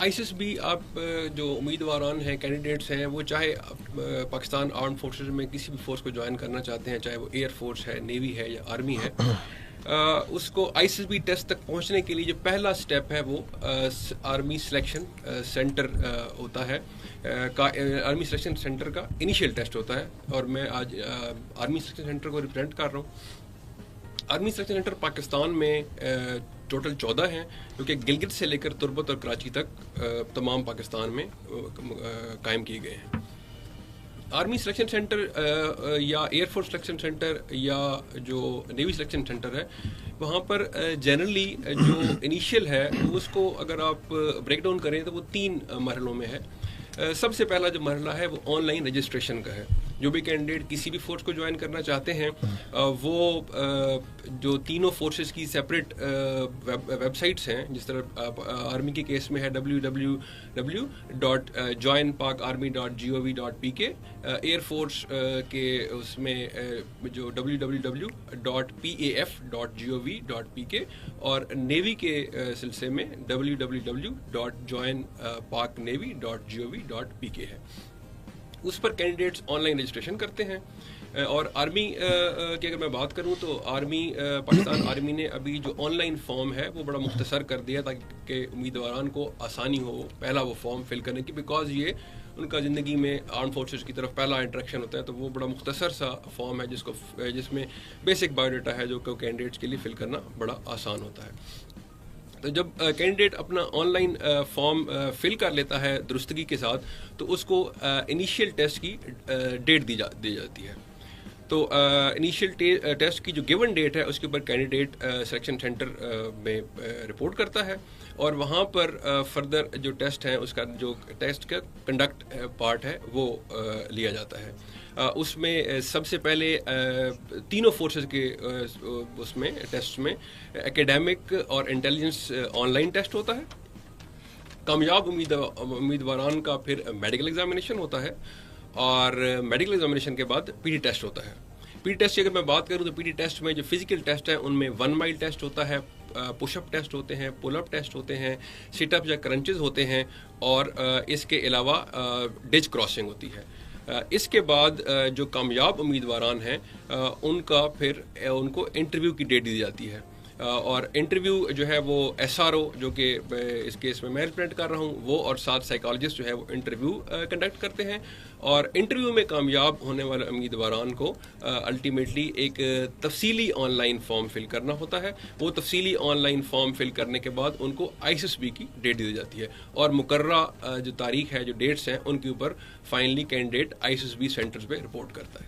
ISIS भी आप जो उम्मीदवारान हैं, कैंडिडेट्स हैं, वो चाहे पाकिस्तान आर्म फोर्सेस में किसी भी फोर्स को ज्वाइन करना चाहते हैं, चाहे वो एयर फोर्स है, नेवी है या आर्मी है, उसको आईसीएसबी टेस्ट तक पहुंचने के लिए जो पहला स्टेप है वो आर्मी सिलेक्शन सेंटर होता है आर्मी सिलेक्शन सेंटर का इनिशियल टेस्ट होता है। और मैं आज आर्मी सिलेक्शन सेंटर को रिप्रेजेंट कर रहा हूँ। आर्मी सिलेक्शन सेंटर पाकिस्तान में टोटल 14 हैं, क्योंकि गिलगित से लेकर तुर्बत और कराची तक तमाम पाकिस्तान में कायम किए गए हैं। आर्मी सिलेक्शन सेंटर या एयरफोर्स सिलेक्शन सेंटर या जो नेवी सिलेक्शन सेंटर है, वहाँ पर जनरली जो इनिशियल है उसको अगर आप ब्रेक डाउन करें तो वो 3 मरहलों में है। सबसे पहला जो मरहला है वो ऑनलाइन रजिस्ट्रेशन का है। जो भी कैंडिडेट किसी भी फोर्स को ज्वाइन करना चाहते हैं वो जो तीनों फोर्सेस की सेपरेट वेबसाइट्स हैं, जिस तरह आर्मी के केस में है www.joinpakarmy.gov.pk, एयर फोर्स के उसमें जो www.paf.gov.pk और नेवी के सिलसिले में www.joinpaknavy.gov.pk है। उस पर कैंडिडेट्स ऑनलाइन रजिस्ट्रेशन करते हैं। और आर्मी की अगर मैं बात करूं तो पाकिस्तान आर्मी ने अभी जो ऑनलाइन फॉर्म है वो बड़ा मुख्तसर कर दिया ताकि उम्मीदवारान को आसानी हो पहला वो फॉर्म फिल करने की, बिकॉज ये उनका ज़िंदगी में आर्म फोर्सेस की तरफ पहला इंटरेक्शन होता है। तो वो बड़ा मुख्तसर सा फॉर्म है जिसमें बेसिक बायोडाटा है जो कैंडिडेट्स के लिए फिल करना बड़ा आसान होता है। तो जब कैंडिडेट अपना ऑनलाइन फॉर्म फिल कर लेता है दुरुस्तगी के साथ, तो उसको इनिशियल टेस्ट की डेट दी जाती है। तो इनिशियल टेस्ट की जो गिवन डेट है उसके ऊपर कैंडिडेट सिलेक्शन सेंटर में रिपोर्ट करता है और वहाँ पर फर्दर जो टेस्ट है उसका जो टेस्ट का कंडक्ट पार्ट है वो लिया जाता है। उसमें सबसे पहले तीनों फोर्सेस के उसमें टेस्ट में एकेडमिक और इंटेलिजेंस ऑनलाइन टेस्ट होता है। कामयाब उम्मीदवारान का फिर मेडिकल एग्जामिनेशन होता है और मेडिकल एग्जामिनेशन के बाद पीटी टेस्ट होता है। पीटी टेस्ट की अगर मैं बात करूं तो पीटी टेस्ट में जो फिजिकल टेस्ट है उनमें 1 माइल टेस्ट होता है, पुशअप टेस्ट होते हैं, पुल अप टेस्ट होते हैं, सिटअप या क्रंचेस होते हैं और इसके अलावा डिच क्रॉसिंग होती है। इसके बाद जो कामयाब उम्मीदवारान हैं उनको इंटरव्यू की डेट दी जाती है और इंटरव्यू जो है वो एसआरओ जो कि इस केस में मैं रिप्रेजेंट कर रहा हूँ वो और 7 साइकोलॉजिस्ट जो है वो इंटरव्यू कंडक्ट करते हैं और इंटरव्यू में कामयाब होने वाले उम्मीदवारान को अल्टीमेटली एक तफसीली ऑनलाइन फॉर्म फिल करना होता है। वो तफसीली ऑनलाइन फॉर्म फिल करने के बाद उनको आईसीएसबी की डेट दी जाती है और मुकर्ररा जो तारीख है, जो डेट्स हैं, उनके ऊपर फाइनली कैंडिडेट आईसीएसबी सेंटर्स पे रिपोर्ट करता है।